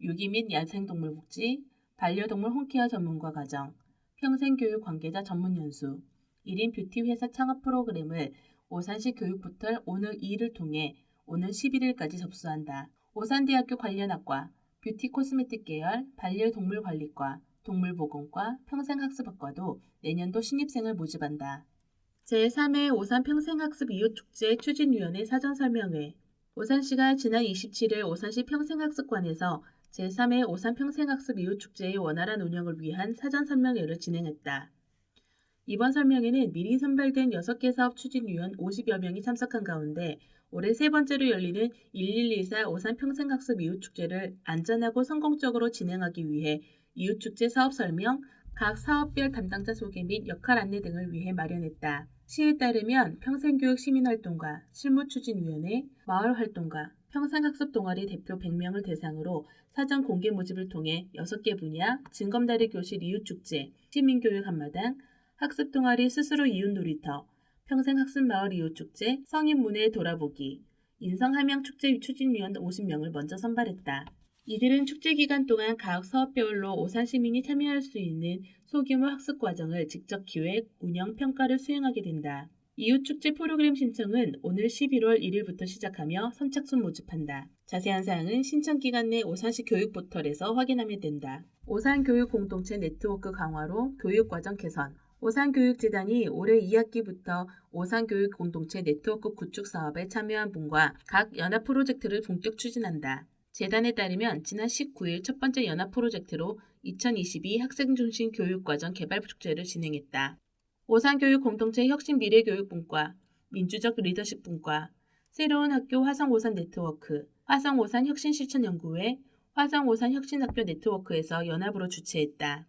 유기 및 야생동물 복지, 반려동물 홈케어 전문가 과정, 평생교육 관계자 전문연수, 1인 뷰티 회사 창업 프로그램을 오산시 교육포털 오늘 2일을 통해 오는 11일까지 접수한다. 오산대학교 관련 학과, 뷰티 코스메틱 계열, 반려동물관리과, 동물보건과, 평생학습학과도 내년도 신입생을 모집한다. 제3회 오산 평생학습 이웃축제 추진위원회 사전설명회. 오산시가 지난 27일 오산시 평생학습관에서 제3회 오산 평생학습 이웃축제의 원활한 운영을 위한 사전설명회를 진행했다. 이번 설명회는 미리 선발된 6개 사업 추진위원 50여 명이 참석한 가운데 올해 세 번째로 열리는 1124 오산 평생학습 이웃축제를 안전하고 성공적으로 진행하기 위해 이웃축제 사업 설명, 각 사업별 담당자 소개 및 역할 안내 등을 위해 마련했다. 시에 따르면 평생교육 시민활동가, 실무추진위원회, 마을활동가, 평생학습 동아리 대표 100명을 대상으로 사전 공개 모집을 통해 6개 분야, 징검다리 교실 이웃축제, 시민교육 한마당, 학습 동아리 스스로 이웃 놀이터, 평생학습 마을 이웃축제, 성인문예 돌아보기, 인성함양축제 추진위원 50명을 먼저 선발했다. 이들은 축제 기간 동안 각 사업별로 오산 시민이 참여할 수 있는 소규모 학습 과정을 직접 기획, 운영, 평가를 수행하게 된다. 이웃축제 프로그램 신청은 오늘 11월 1일부터 시작하며 선착순 모집한다. 자세한 사항은 신청기간 내 오산시 교육포털에서 확인하면 된다. 오산교육공동체 네트워크 강화로 교육과정 개선. 오산교육재단이 올해 2학기부터 오산교육공동체 네트워크 구축 사업에 참여한 분과 각 연합 프로젝트를 본격 추진한다. 재단에 따르면 지난 19일 첫 번째 연합 프로젝트로 2022 학생중심 교육과정 개발 축제를 진행했다. 오산교육공동체 혁신미래교육분과, 민주적 리더십분과, 새로운 학교 화성오산 네트워크, 화성오산 혁신실천연구회, 화성오산 혁신학교 네트워크에서 연합으로 주최했다.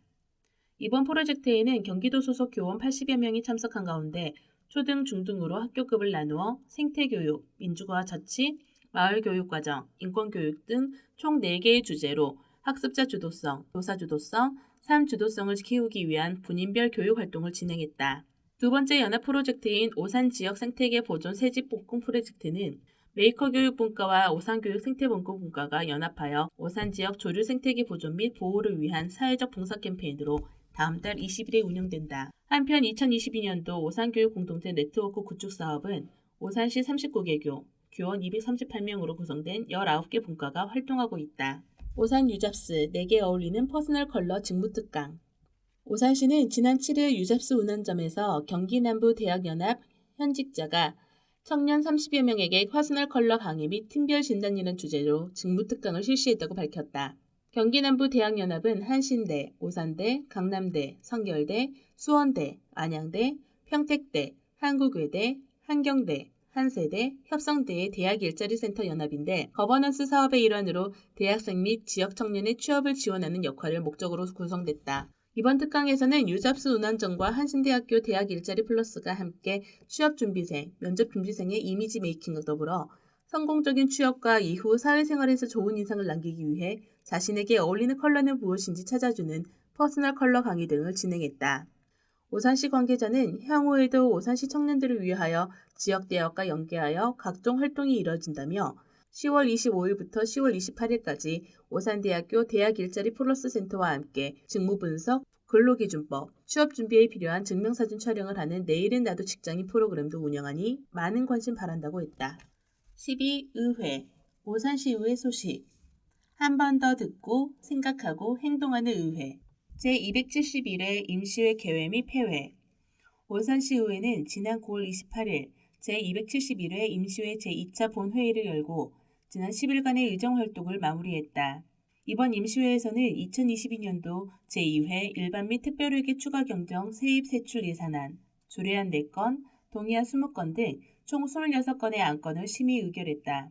이번 프로젝트에는 경기도 소속 교원 80여 명이 참석한 가운데 초등, 중등으로 학교급을 나누어 생태교육, 민주화 자치, 마을교육과정, 인권교육 등 총 4개의 주제로 학습자 주도성, 교사 주도성, 삶 주도성을 키우기 위한 분인별 교육 활동을 진행했다. 두 번째 연합 프로젝트인 오산 지역 생태계 보존 새집 복궁 프로젝트는 메이커교육분과와 오산교육 생태본고분과가 연합하여 오산 지역 조류 생태계 보존 및 보호를 위한 사회적 봉사 캠페인으로 다음 달 20일에 운영된다. 한편 2022년도 오산교육 공동체 네트워크 구축 사업은 오산시 39개교, 교원 238명으로 구성된 19개 분과가 활동하고 있다. 오산 유잡스 4개 어울리는 퍼스널 컬러 직무특강. 오산시는 지난 7일 유잡스 운원점에서 경기남부대학연합 현직자가 청년 30여 명에게 퍼스널 컬러 강의 및 팀별 진단이라는 주제로 직무특강을 실시했다고 밝혔다. 경기남부대학연합은 한신대, 오산대, 강남대, 성결대, 수원대, 안양대, 평택대, 한국외대, 한경대, 한세대, 협성대의 대학 일자리 센터 연합인데 거버넌스 사업의 일환으로 대학생 및 지역 청년의 취업을 지원하는 역할을 목적으로 구성됐다. 이번 특강에서는 유잡스 운원정과 한신대학교 대학 일자리 플러스가 함께 취업준비생, 면접준비생의 이미지 메이킹과 더불어 성공적인 취업과 이후 사회생활에서 좋은 인상을 남기기 위해 자신에게 어울리는 컬러는 무엇인지 찾아주는 퍼스널 컬러 강의 등을 진행했다. 오산시 관계자는 향후에도 오산시 청년들을 위하여 지역대학과 연계하여 각종 활동이 이뤄진다며 10월 25일부터 10월 28일까지 오산대학교 대학일자리 플러스 센터와 함께 직무분석, 근로기준법, 취업준비에 필요한 증명사진 촬영을 하는 내일은 나도 직장인 프로그램도 운영하니 많은 관심 바란다고 했다. 12. 의회 오산시의회 소식 한 번 더 듣고 생각하고 행동하는 의회 제271회 임시회 개회 및 폐회 오산시의회는 지난 9월 28일 제271회 임시회 제2차 본회의를 열고 지난 10일간의 의정활동을 마무리했다. 이번 임시회에서는 2022년도 제2회 일반 및 특별회계 추가 경정 세입 세출 예산안, 조례안 4건, 동의안 20건 등 총 26건의 안건을 심의 의결했다.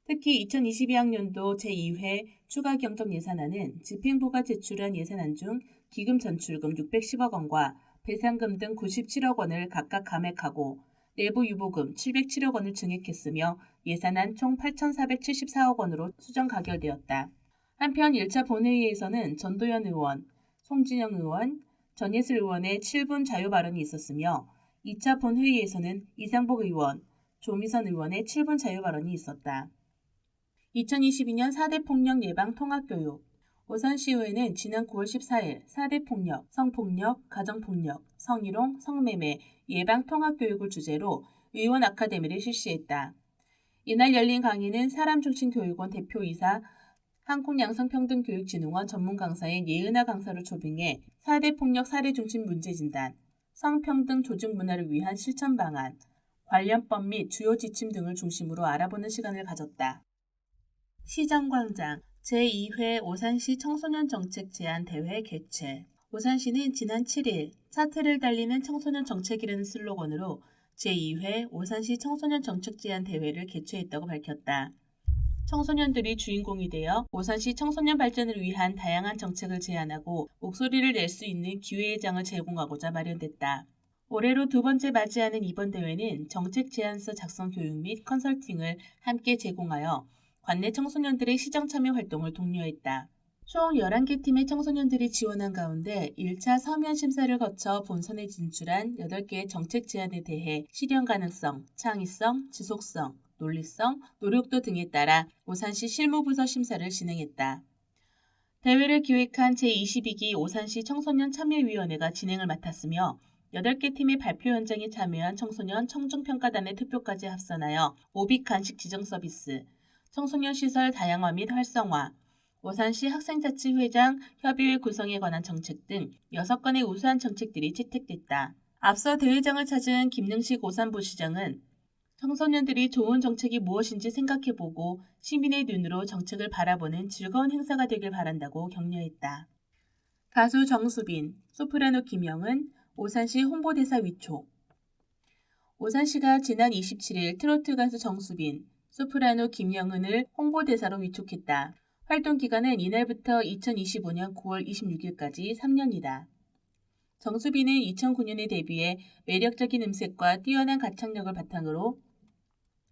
특히 2022학년도 제2회 추가 경정 예산안은 집행부가 제출한 예산안 중 기금 전출금 610억 원과 배상금 등 97억 원을 각각 감액하고 내부 유보금 707억 원을 증액했으며 예산안 총 8,474억 원으로 수정 가결되었다. 한편 1차 본회의에서는 전도연 의원, 송진영 의원, 전예슬 의원의 7분 자유 발언이 있었으며 2차 본회의에서는 이상복 의원, 조미선 의원의 7분 자유 발언이 있었다. 2022년 4대 폭력 예방 통합교육 오산시의회는 지난 9월 14일 4대 폭력, 성폭력, 가정폭력, 성희롱, 성매매 예방 통합교육을 주제로 의원 아카데미를 실시했다. 이날 열린 강의는 사람중심교육원 대표이사 한국양성평등교육진흥원 전문강사인 예은하 강사를 초빙해 4대 폭력 사례 중심 문제진단, 성평등 조직 문화를 위한 실천 방안, 관련법 및 주요 지침 등을 중심으로 알아보는 시간을 가졌다. 시장광장 제2회 오산시 청소년 정책 제안 대회 개최 오산시는 지난 7일 차트를 달리는 청소년 정책이라는 슬로건으로 제2회 오산시 청소년 정책 제안 대회를 개최했다고 밝혔다. 청소년들이 주인공이 되어 오산시 청소년 발전을 위한 다양한 정책을 제안하고 목소리를 낼 수 있는 기회의 장을 제공하고자 마련됐다. 올해로 두 번째 맞이하는 이번 대회는 정책 제안서 작성 교육 및 컨설팅을 함께 제공하여 관내 청소년들의 시정 참여 활동을 독려했다. 총 11개 팀의 청소년들이 지원한 가운데 1차 서면 심사를 거쳐 본선에 진출한 8개의 정책 제안에 대해 실현 가능성, 창의성, 지속성, 논리성, 노력도 등에 따라 오산시 실무부서 심사를 진행했다. 대회를 기획한 제22기 오산시 청소년 참여위원회가 진행을 맡았으며 8개 팀의 발표 현장에 참여한 청소년 청중평가단의 투표까지 합산하여 오빅 간식 지정 서비스, 청소년 시설 다양화 및 활성화, 오산시 학생자치회장 협의회 구성에 관한 정책 등 6건의 우수한 정책들이 채택됐다. 앞서 대회장을 찾은 김능식 오산부시장은 청소년들이 좋은 정책이 무엇인지 생각해보고 시민의 눈으로 정책을 바라보는 즐거운 행사가 되길 바란다고 격려했다. 가수 정수빈, 소프라노 김영은, 오산시 홍보대사 위촉 오산시가 지난 27일 트로트 가수 정수빈, 소프라노 김영은을 홍보대사로 위촉했다. 활동 기간은 이날부터 2025년 9월 26일까지 3년이다. 정수빈은 2009년에 데뷔해 매력적인 음색과 뛰어난 가창력을 바탕으로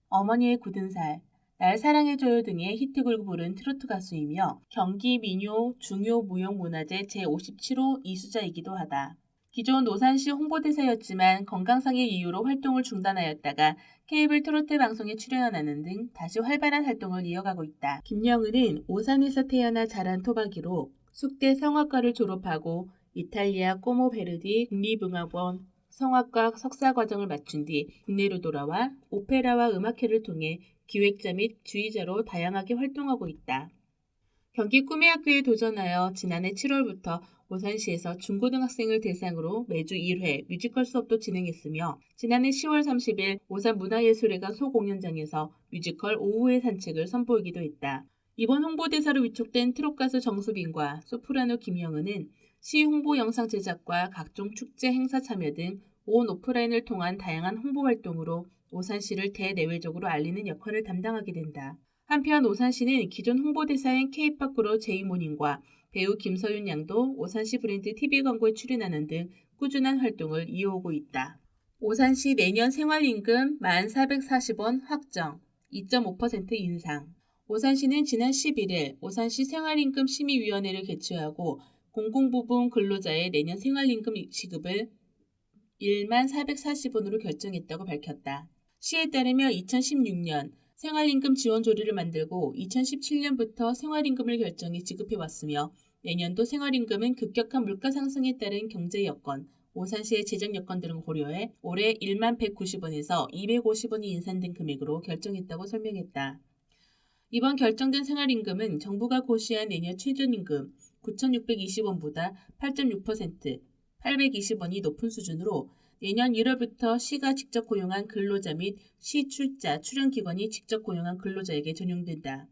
어머니의 굳은 살, 날 사랑해줘요 등의 히트곡을 부른 트로트 가수이며 경기 민요 중요무형문화재 제57호 이수자이기도 하다. 기존 오산시 홍보대사였지만 건강상의 이유로 활동을 중단하였다가 케이블 트로트 방송에 출연하는 등 다시 활발한 활동을 이어가고 있다. 김영은은 오산에서 태어나 자란 토박이로 숙대 성악과를 졸업하고 이탈리아 꼬모 베르디 국립음악원 성악과 석사 과정을 마친 뒤 국내로 돌아와 오페라와 음악회를 통해 기획자 및 주의자로 다양하게 활동하고 있다. 경기 꿈의 학교에 도전하여 지난해 7월부터 오산시에서 중고등학생을 대상으로 매주 1회 뮤지컬 수업도 진행했으며 지난해 10월 30일 오산문화예술회관 소공연장에서 뮤지컬 오후의 산책을 선보이기도 했다. 이번 홍보대사로 위촉된 트롯 가수 정수빈과 소프라노 김영은은 시 홍보 영상 제작과 각종 축제 행사 참여 등 온 오프라인을 통한 다양한 홍보 활동으로 오산시를 대내외적으로 알리는 역할을 담당하게 된다. 한편 오산시는 기존 홍보대사인 K-팝 그룹 제이모닝과 배우 김서윤 양도 오산시 브랜드 TV 광고에 출연하는 등 꾸준한 활동을 이어오고 있다. 오산시 내년 생활임금 1440원 확정, 2.5% 인상. 오산시는 지난 11일 오산시 생활임금 심의위원회를 개최하고 공공부문 근로자의 내년 생활임금 시급을 1440원으로 결정했다고 밝혔다. 시에 따르면 2016년 생활임금 지원조례를 만들고 2017년부터 생활임금을 결정해 지급해왔으며 내년도 생활임금은 급격한 물가 상승에 따른 경제 여건, 오산시의 재정 여건 등을 고려해 올해 1190원에서 250원이 인상된 금액으로 결정했다고 설명했다. 이번 결정된 생활임금은 정부가 고시한 내년 최저임금 9,620원보다 8.6%, 820원이 높은 수준으로 내년 1월부터 시가 직접 고용한 근로자 및 시출자, 출연기관이 직접 고용한 근로자에게 적용된다.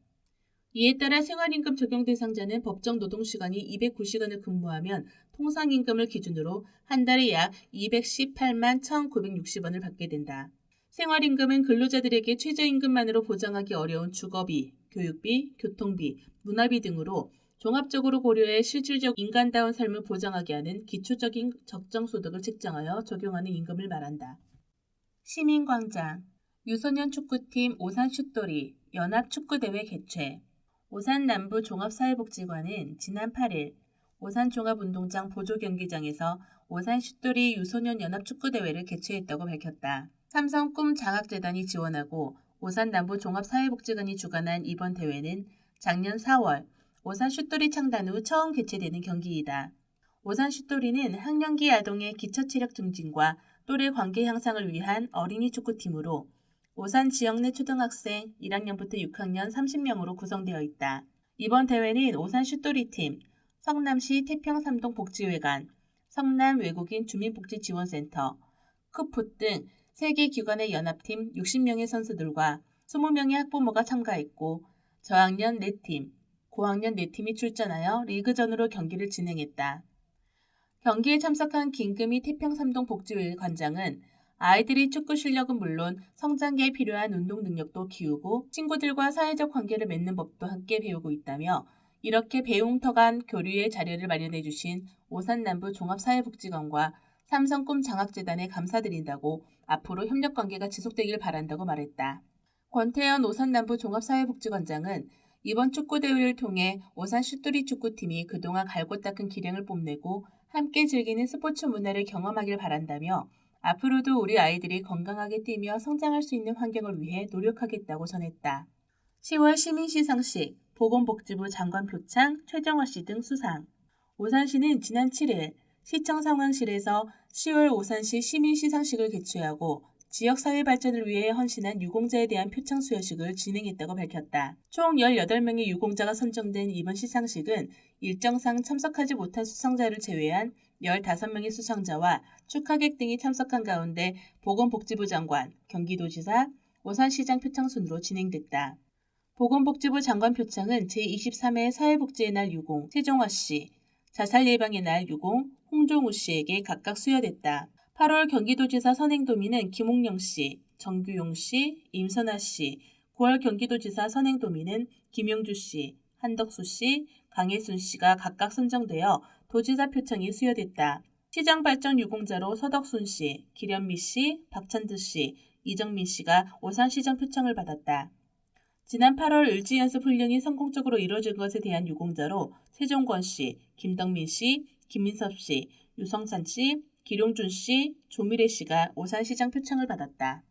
이에 따라 생활임금 적용 대상자는 법정 노동시간이 209시간을 근무하면 통상임금을 기준으로 한 달에 약 218만 1,960원을 받게 된다. 생활임금은 근로자들에게 최저임금만으로 보장하기 어려운 주거비, 교육비, 교통비, 문화비 등으로 종합적으로 고려해 실질적 인간다운 삶을 보장하게 하는 기초적인 적정소득을 측정하여 적용하는 임금을 말한다. 시민광장, 유소년 축구팀 오산 슛돌이 연합축구대회 개최. 오산 남부 종합사회복지관은 지난 8일 오산 종합운동장 보조경기장에서 오산 슛돌이 유소년 연합축구대회를 개최했다고 밝혔다. 삼성 꿈장학재단이 지원하고 오산 남부 종합사회복지관이 주관한 이번 대회는 작년 4월 오산 슛돌이 창단 후 처음 개최되는 경기이다. 오산 슛돌이는 학령기 아동의 기초체력 증진과 또래 관계 향상을 위한 어린이 축구팀으로 오산 지역 내 초등학생 1학년부터 6학년 30명으로 구성되어 있다. 이번 대회는 오산 슛돌이팀, 성남시 태평삼동 복지회관, 성남 외국인 주민복지지원센터, 크풋 등 3개 기관의 연합팀 60명의 선수들과 20명의 학부모가 참가했고 저학년 4팀, 고학년 4팀이 출전하여 리그전으로 경기를 진행했다. 경기에 참석한 김금희 태평삼동 복지회관장은 아이들이 축구 실력은 물론 성장기에 필요한 운동 능력도 키우고 친구들과 사회적 관계를 맺는 법도 함께 배우고 있다며 이렇게 배움터 간 교류의 자료를 마련해 주신 오산남부 종합사회복지관과 삼성 꿈장학재단에 감사드린다고 앞으로 협력관계가 지속되길 바란다고 말했다. 권태현 오산남부 종합사회복지관장은 이번 축구대회를 통해 오산 슛돌이 축구팀이 그동안 갈고 닦은 기량을 뽐내고 함께 즐기는 스포츠 문화를 경험하길 바란다며 앞으로도 우리 아이들이 건강하게 뛰며 성장할 수 있는 환경을 위해 노력하겠다고 전했다. 10월 시민시상식, 보건복지부 장관 표창, 최정화 씨 등 수상. 오산시는 지난 7일 시청 상황실에서 10월 오산시 시민시상식을 개최하고 지역사회 발전을 위해 헌신한 유공자에 대한 표창 수여식을 진행했다고 밝혔다. 총 18명의 유공자가 선정된 이번 시상식은 일정상 참석하지 못한 수상자를 제외한 15명의 수상자와 축하객 등이 참석한 가운데 보건복지부 장관, 경기도지사, 오산시장 표창 순으로 진행됐다. 보건복지부 장관 표창은 제23회 사회복지의 날 유공 최종화 씨, 자살 예방의 날 유공 홍종우 씨에게 각각 수여됐다. 8월 경기도지사 선행도민은 김홍영 씨, 정규용 씨, 임선아 씨, 9월 경기도지사 선행도민은 김용주 씨, 한덕수 씨, 강혜순 씨가 각각 선정되어 도지사 표창이 수여됐다. 시장발전 유공자로 서덕순 씨, 기련미 씨, 박찬드 씨, 이정민 씨가 오산시장 표창을 받았다. 지난 8월 을지연습 훈련이 성공적으로 이루어진 것에 대한 유공자로 세종권 씨, 김덕민 씨, 김민섭 씨, 유성찬 씨, 기룡준 씨, 조미래 씨가 오산시장 표창을 받았다.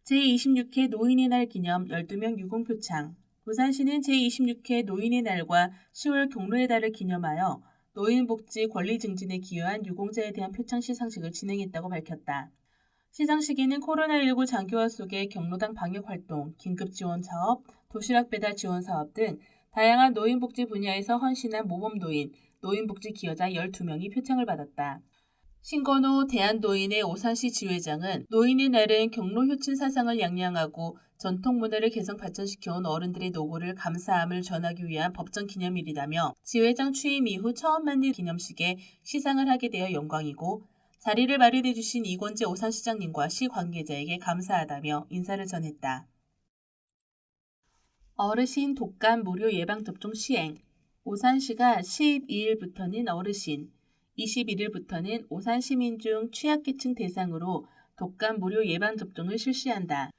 제26회 노인의 날 기념 12명 유공 표창. 오산시는 제26회 노인의 날과 10월 경로의 달을 기념하여 노인복지 권리 증진에 기여한 유공자에 대한 표창 시상식을 진행했다고 밝혔다. 시상식에는 코로나19 장기화 속의 경로당 방역활동, 긴급지원 사업, 도시락 배달 지원 사업 등 다양한 노인복지 분야에서 헌신한 모범노인, 노인복지 기여자 12명이 표창을 받았다. 신건호 대한노인의 오산시 지회장은 노인의 날은 경로 효친 사상을 양양하고 전통 문화를 계속 발전시켜온 어른들의 노고를 감사함을 전하기 위한 법정 기념일이라며 지회장 취임 이후 처음 만든 기념식에 시상을 하게 되어 영광이고 자리를 마련해 주신 이권재 오산시장님과 시 관계자에게 감사하다며 인사를 전했다. 어르신 독감 무료 예방접종 시행. 오산시가 12일부터는 어르신, 21일부터는 오산 시민 중 취약계층 대상으로 독감 무료 예방접종을 실시한다.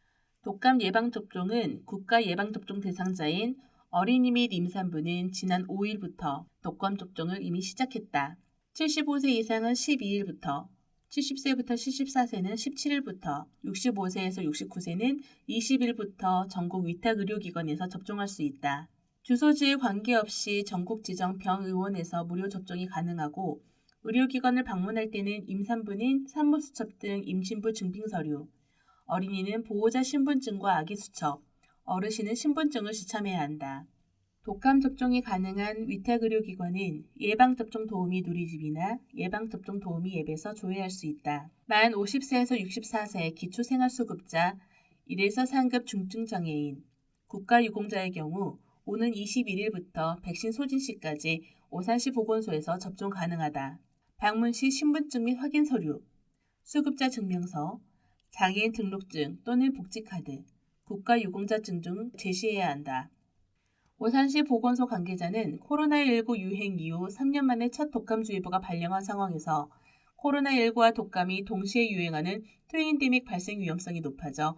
독감 예방접종은 국가예방접종 대상자인 어린이 및 임산부는 지난 5일부터 독감 접종을 이미 시작했다. 75세 이상은 12일부터, 70세부터 74세는 17일부터, 65세에서 69세는 20일부터 전국 위탁의료기관에서 접종할 수 있다. 주소지에 관계없이 전국 지정 병의원에서 무료 접종이 가능하고 의료기관을 방문할 때는 임산부는 산모수첩 등 임신부 증빙서류, 어린이는 보호자 신분증과 아기 수첩, 어르신은 신분증을 지참해야 한다. 독감 접종이 가능한 위탁의료기관은 예방접종 도우미 누리집이나 예방접종 도우미 앱에서 조회할 수 있다. 만 50세에서 64세 기초생활수급자, 1에서 3급 중증장애인, 국가유공자의 경우 오는 21일부터 백신 소진 시까지 오산시 보건소에서 접종 가능하다. 방문 시 신분증 및 확인 서류, 수급자 증명서, 장애인 등록증 또는 복지카드, 국가유공자증 등 제시해야 한다. 오산시 보건소 관계자는 코로나19 유행 이후 3년 만에 첫 독감주의보가 발령한 상황에서 코로나19와 독감이 동시에 유행하는 트윈데믹 발생 위험성이 높아져